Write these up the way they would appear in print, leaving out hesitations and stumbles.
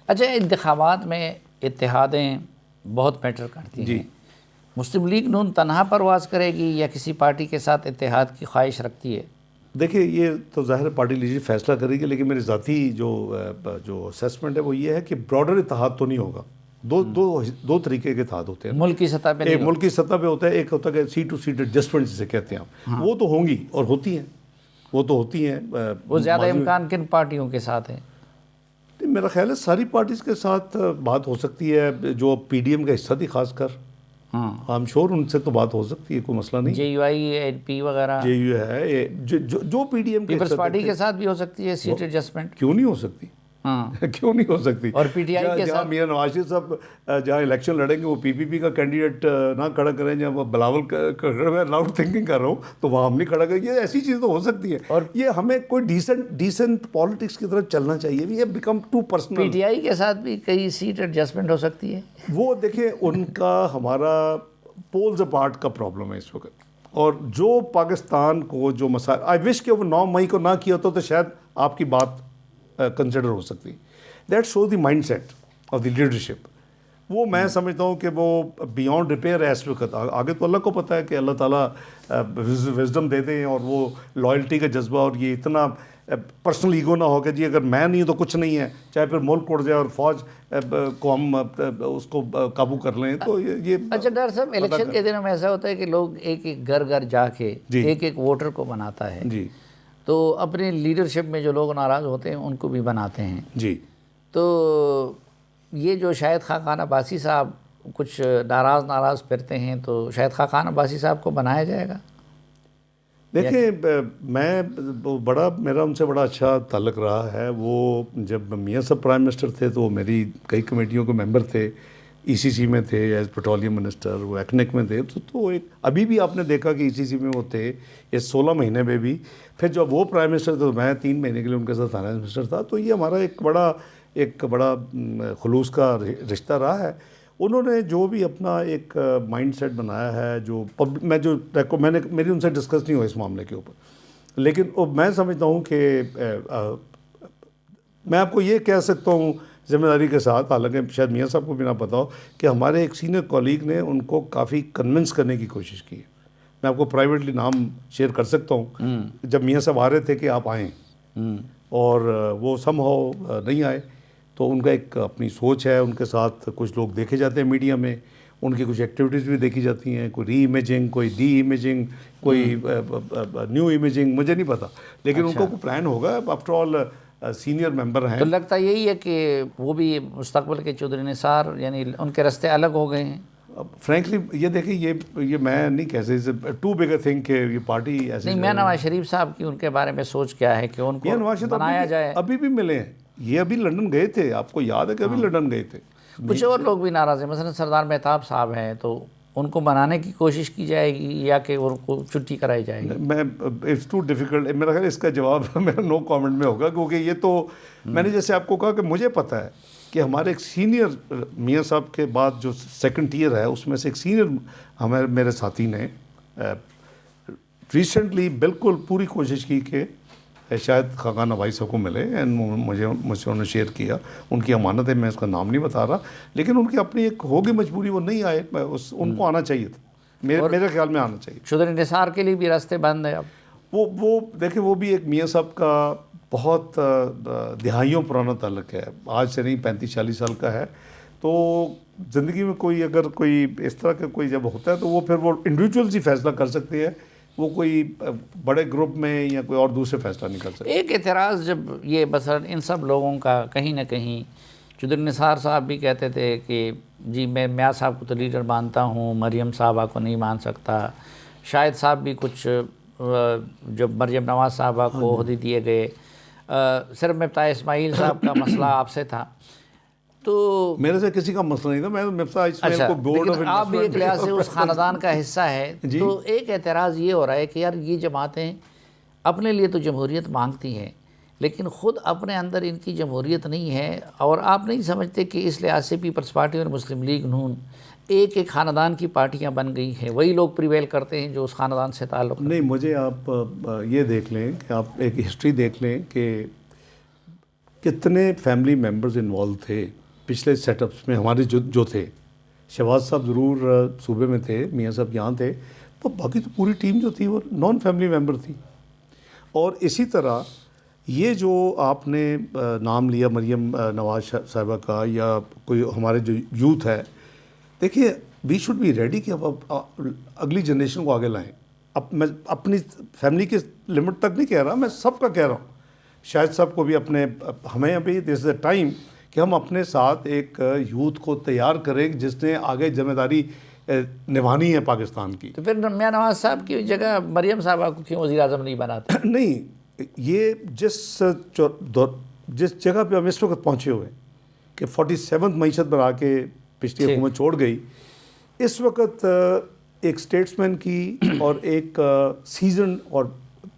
اچھا، انتخابات میں اتحادیں بہت میٹر کرتی ہیں. مسلم لیگ نون تنہا پرواز کرے گی یا کسی پارٹی کے ساتھ اتحاد کی خواہش رکھتی ہے؟ دیکھیں یہ تو ظاہر پارٹی لیڈرشپ فیصلہ کرے گی، لیکن میری ذاتی جو اسیسمنٹ ہے وہ یہ ہے کہ براڈر اتحاد تو نہیں ہوگا. دو طریقے کے اتحاد ہوتے ہیں. ملک کی سطح پہ ایک ملک کی سطح پہ ہوتا ہے، ایک ہوتا ہے سیٹ ٹو سیٹ ایڈجسٹمنٹ جسے کہتے ہیں ہم. وہ تو ہوں گی اور ہوتی ہیں، وہ تو ہوتی ہیں. وہ زیادہ امکان کن پارٹیوں کے ساتھ ہے؟ میرا خیال ہے ساری پارٹیز کے ساتھ بات ہو سکتی ہے. جو پی ڈی ایم کا حصہ تھی خاص کر، ہم شور ان سے تو بات ہو سکتی ہے، کوئی مسئلہ نہیں. جے یو آئی، این پی وغیرہ، جے یو ہے، جو پی ڈی ایم کے پیپلز پارٹی کے ساتھ بھی ہو سکتی ہے سیٹ ایڈجسٹمنٹ. کیوں نہیں ہو سکتی؟ کیوں نہیں ہو سکتی؟ اور پی ٹی آئی کے جہاں ساتھ میاں نواز شریف صاحب جہاں الیکشن لڑیں گے وہ پی پی پی کا کینڈیڈیٹ نہ کھڑا کریں، جہاں وہ بلاول میں لاؤڈ تھنکنگ کر رہا ہوں تو وہاں ہم نہیں کھڑا کریں. یہ ایسی چیز تو ہو سکتی ہے. اور یہ ہمیں کوئی ڈیسنٹ پالیٹکس کی طرف چلنا چاہیے. یہ become too personal. P T I کے ساتھ بھی کئی سیٹ ایڈجسٹمنٹ ہو سکتی ہے. وہ دیکھیں ان کا ہمارا پولز اپارٹ کا پرابلم ہے اس وقت. اور جو پاکستان کو جو مسائل، آئی وش کہ وہ 9 مئی کو نہ کیا ہوتا تو شاید آپ کی بات کنسیڈر ہو سکتی. That shows the mind set of the leadership. وہ میں سمجھتا ہوں کہ وہ بیانڈ ریپیئر ہے اس وقت. آگے تو اللہ کو پتہ ہے کہ اللہ تعالیٰ وزڈم دیتے ہیں، اور وہ لائلٹی کا جذبہ، اور یہ اتنا پرسنل ایگو نہ ہو کہ جی اگر میں نہیں تو کچھ نہیں ہے، چاہے پھر ملک اڑ جائے اور فوج کو ہم اس کو قابو کر لیں. تو یہ اچھا ڈاکٹر صاحب، الیکشن کے دنوں میں ایسا ہوتا ہے کہ لوگ ایک ایک گھر جا کے ایک ووٹر کو بناتا ہے. جی. تو اپنے لیڈرشپ میں جو لوگ ناراض ہوتے ہیں ان کو بھی بناتے ہیں. جی. تو یہ جو شاہد خاقان عباسی صاحب کچھ ناراض پھرتے ہیں، تو شاہد خاقان عباسی صاحب کو بنایا جائے گا؟ دیکھیں میرا ان سے بڑا اچھا تعلق رہا ہے. وہ جب میاں صاحب پرائم منسٹر تھے تو وہ میری کئی کمیٹیوں کے ممبر تھے. ای سی سی میں تھے ایز پیٹرولیم منسٹر، وہ ایکنک میں تھے. تو ایک ابھی بھی آپ نے دیکھا کہ ای سی سی میں وہ تھے یہ 16 مہینے میں بھی. پھر جب وہ پرائم منسٹر تھے تو میں 3 مہینے کے لیے ان کے ساتھ فائنانس منسٹر تھا. تو یہ ہمارا ایک بڑا خلوص کا رشتہ رہا ہے. انہوں نے جو بھی اپنا ایک مائنڈ سیٹ بنایا ہے، میری ان سے ڈسکس نہیں ہوا اس معاملے کے اوپر، لیکن میں سمجھتا ہوں کہ میں آپ کو یہ کہہ سکتا ہوں ذمہ داری کے ساتھ، حالانکہ شاید میاں صاحب کو بھی نہ پتا ہو، کہ ہمارے ایک سینئر کولیگ نے ان کو کافی کنونس کرنے کی کوشش کی. میں آپ کو پرائیویٹلی نام شیئر کر سکتا ہوں. جب میاں صاحب آ رہے تھے کہ آپ آئیں، اور وہ سم ہو نہیں آئے، تو ان کا ایک اپنی سوچ ہے. ان کے ساتھ کچھ لوگ دیکھے جاتے ہیں میڈیا میں، ان کی کچھ ایکٹیویٹیز بھی دیکھی جاتی ہیں، کوئی ری امیجنگ، کوئی ڈی امیجنگ، کوئی نیو امیجنگ، مجھے نہیں پتا، لیکن ان کو کوئی پلان ہوگا. آفٹر آل سینئر ممبر ہیں. تو لگتا یہی ہے کہ وہ بھی مستقبل کے چودھری نثار، یعنی ان کے راستے الگ ہو گئے ہیں. فرینکلی یہ دیکھیں، یہ میں نہیں کہہ سکتا ٹو بگ اے تھنگ کہ یہ پارٹی ایسے. نہیں، میاں نواز شریف صاحب کی ان کے بارے میں سوچ کیا ہے کہ ان کو بنایا جائے؟ ابھی بھی ملے ہیں. یہ ابھی لندن گئے تھے، آپ کو یاد ہے کہ ابھی لندن گئے تھے. کچھ اور لوگ بھی ناراض ہیں، مثلا سردار مہتاب صاحب ہیں، تو ان کو بنانے کی کوشش کی جائے گی یا کہ ان کو چھٹی کرائی جائے گی؟ It's too difficult. میرا خیال اس کا جواب میرا نو کامنٹ میں ہوگا، کیونکہ یہ تو میں نے جیسے آپ کو کہا کہ مجھے پتہ ہے کہ ہمارے ایک سینئر میاں صاحب کے بعد جو سیکنڈ ٹیئر ہے اس میں سے ایک سینئر میرے ساتھی نے ریسنٹلی بالکل پوری کوشش کی کہ شاید خاقان عباسی صاحب کو ملے. اینڈ مجھ سے انہوں نے شیئر کیا. ان کی امانت ہے، میں اس کا نام نہیں بتا رہا، لیکن ان کی اپنی ایک ہوگی مجبوری، وہ نہیں آئے. ان کو آنا چاہیے تھا، میرے خیال میں آنا چاہیے. چودھری نثار کے لیے بھی راستے بند ہیں اب. وہ دیکھیں، وہ بھی ایک میاں صاحب کا بہت دہائیوں پرانا تعلق ہے، آج سے نہیں 35-40 سال کا ہے. تو زندگی میں کوئی اگر کوئی اس طرح کا کوئی جب ہوتا ہے تو وہ پھر وہ انڈیویجولز ہی فیصلہ کر سکتے ہیں، وہ کوئی بڑے گروپ میں یا کوئی اور دوسرے فیصلہ نہیں کر سکتے. ایک اعتراض جب یہ مثلا ان سب لوگوں کا کہیں نہ کہیں، چودھری نثار صاحب بھی کہتے تھے کہ جی میں میاں صاحب کو تو لیڈر مانتا ہوں، مریم صاحبہ کو نہیں مان سکتا. شاہد صاحب بھی کچھ جب مریم نواز صاحبہ کو عہدے دیے گئے، صرف مفتاح اسماعیل صاحب کا مسئلہ آپ سے تھا. تو میرے سے کسی کا مسئلہ نہیں تھا، میں مفتاح اسماعیل کو بورڈ آف آپ بھی ایک لحاظ سے اس خاندان کا حصہ ہے. تو ایک اعتراض یہ ہو رہا ہے کہ یار یہ جماعتیں اپنے لیے تو جمہوریت مانگتی ہیں، لیکن خود اپنے اندر ان کی جمہوریت نہیں ہے. اور آپ نہیں سمجھتے کہ اس لحاظ سے پیپلز پارٹی اور مسلم لیگ نون ایک خاندان کی پارٹیاں بن گئی ہیں، وہی لوگ پریویل کرتے ہیں جو اس خاندان سے تعلق نہیں. مجھے آپ یہ دیکھ لیں کہ آپ ایک ہسٹری دیکھ لیں کہ کتنے فیملی ممبرز انوالو تھے پچھلے سیٹ اپس میں ہمارے جو تھے. شہباز صاحب ضرور صوبے میں تھے, میاں صاحب یہاں تھے, تو باقی تو پوری ٹیم جو تھی وہ نان فیملی ممبر تھی. اور اسی طرح یہ جو آپ نے نام لیا مریم نواز صاحبہ کا یا کوئی ہمارے جو یوتھ ہے, دیکھیے وی شوڈ بی ریڈی کہ اب اگلی جنریشن کو آگے لائیں. اب میں اپنی فیملی کے لمٹ تک نہیں کہہ رہا, میں سب کا کہہ رہا ہوں. شاہد صاحب کو بھی اپنے, ہمیں ابھی دس از اے ٹائم کہ ہم اپنے ساتھ ایک یوتھ کو تیار کریں جس نے آگے ذمہ داری نبھانی ہے پاکستان کی. تو پھر میاں نواز صاحب کی جگہ مریم صاحبہ کو کیوں وزیر اعظم نہیں بناتے؟ نہیں, یہ جس جگہ پہ ہم اس وقت پہنچے ہوئے کہ 47 معیشت بنا کے پچھلی حکومت چھوڑ گئی, اس وقت ایک اسٹیٹسمین کی اور ایک سیزن اور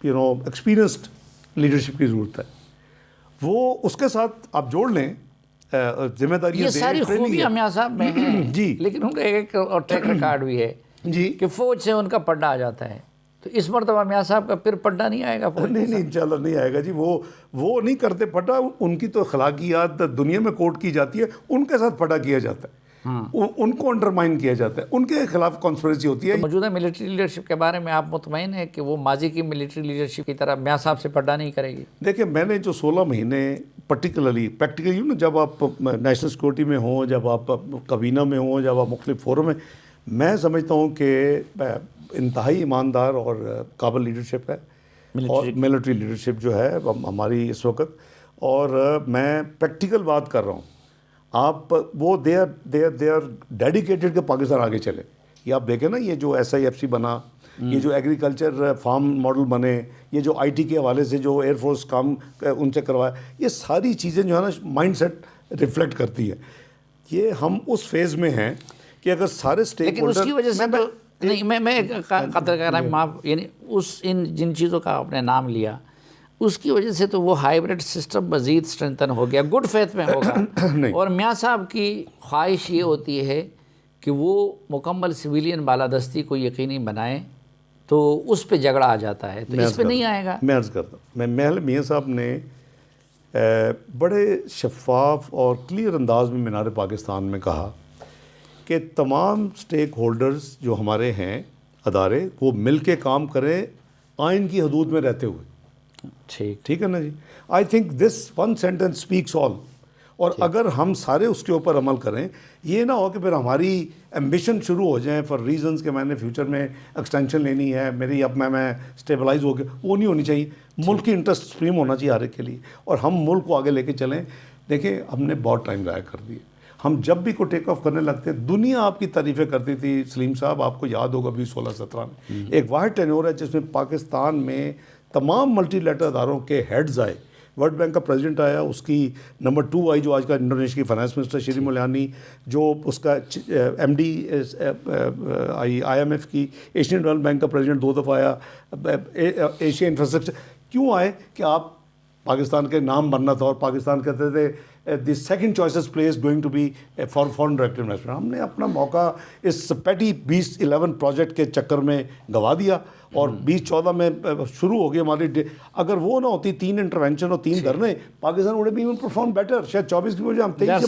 ایکسپیرینسڈ لیڈرشپ کی ضرورت ہے. وہ اس کے ساتھ آپ جوڑ لیں ذمہ داریاں. یہ ساری خوبیاں میاں صاحب میں ہیں جی, لیکن ان کا ایک اور ٹریک ریکارڈ بھی ہے جی کہ فوج سے ان کا پڈا آ جاتا ہے. تو اس مرتبہ میاں صاحب کا پھر پڈا نہیں آئے گا فوج؟ نہیں انشاءاللہ نہیں آئے گا جی. وہ نہیں کرتے پڈا, ان کی تو اخلاقیات دنیا میں کوٹ کی جاتی ہے, ان کے ساتھ پڈا کیا جاتا ہے, ان کو انڈرمائن کیا جاتا ہے, ان کے خلاف کانسپریسی ہوتی ہے. موجودہ ملٹری لیڈرشپ کے بارے میں آپ مطمئن ہیں کہ وہ ماضی کی ملٹری لیڈرشپ کی طرح میاں صاحب سے پڈا نہیں کرے گی؟ دیکھیں میں نے جو 16 مہینے پرٹیکولرلی پریکٹیکلی جب آپ نیشنل سیکورٹی میں ہوں, جب آپ کابینہ میں ہوں, جب آپ مختلف فورم میں, میں سمجھتا ہوں کہ انتہائی ایماندار اور قابل لیڈرشپ ہے, اور ملٹری لیڈرشپ جو ہے ہماری اس وقت. اور میں پریکٹیکل بات کر رہا ہوں, آپ وہ دے آر ڈیڈیکیٹڈ کہ پاکستان آگے چلے. یہ آپ دیکھیں نا, یہ جو SIFC بنا, یہ جو ایگریکلچر فارم ماڈل بنے, یہ جو IT کے حوالے سے جو ایئر فورس کام ان سے کروایا, یہ ساری چیزیں جو ہے نا مائنڈ سیٹ ریفلیکٹ کرتی ہے. یہ ہم اس فیز میں ہیں کہ اگر سارے اسٹیک ہولڈر, اس کی وجہ سے نہیں, میں قدر کر رہا ہوں معاف, یعنی ان جن چیزوں کا آپ نے نام لیا اس کی وجہ سے تو وہ ہائیبرڈ سسٹم مزید اسٹرینتھن ہو گیا, گڈ فیتھ میں ہوگا. اور میاں صاحب کی خواہش یہ ہوتی ہے کہ وہ مکمل سویلین بالادستی کو یقینی بنائیں, تو اس پہ جھگڑا آ جاتا ہے, تو اس پہ نہیں آئے گا. میں عرض کرتا ہوں, میاں صاحب نے بڑے شفاف اور کلیئر انداز میں مینار پاکستان میں کہا کہ تمام سٹیک ہولڈرز جو ہمارے ہیں ادارے, وہ مل کے کام کریں آئین کی حدود میں رہتے ہوئے. ٹھیک ہے نا جی. I think this one sentence speaks all. اور اگر ہم سارے اس کے اوپر عمل کریں, یہ نہ ہو کہ پھر ہماری ایمبیشن شروع ہو جائیں فار ریزنز کہ میں نے فیوچر میں ایکسٹینشن لینی ہے, میری اب میں اسٹیبلائز ہو گیا, وہ نہیں ہونی چاہیے. ملک کی انٹرسٹ سپریم ہونا چاہیے ہر ایک کے لیے, اور ہم ملک کو آگے لے کے چلیں. دیکھیں ہم نے بہت ٹائم ضائع کر دیا. ہم جب بھی کوئی ٹیک آف کرنے لگتے, دنیا آپ کی تعریفیں کرتی تھی. سلیم صاحب آپ کو یاد ہوگا 2016-17 میں ایک واحد ٹینور ہے جس میں پاکستان میں تمام ملٹی لیٹرل اداروں کے ہیڈز آئے. ورلڈ بینک کا پریزیڈنٹ آیا, اس کی نمبر 2 آئی جو آج کا انڈونیشیا کی فائنانس منسٹر شری ملیانی, جو اس کا MD آئی IMF کی, ایشین ڈیولپمنٹ بینک کا پریزیڈنٹ 2 دفعہ آیا, ایشیا انفراسٹرکچر. کیوں آئے کہ آپ پاکستان کے نام بننا تھا, اور پاکستان کہتے تھے the second choices place going to be for foreign direct investment. ہم نے اپنا موقع اس پیٹی 2011 پروجیکٹ کے چکر میں گوا دیا, اور 2014 میں شروع ہو گئی ہماری. اگر وہ نہ ہوتی 3 انٹروینشن اور 3 دھرنے, Pakistan would have been perform better. شاید 24 کی وجہ ہم 23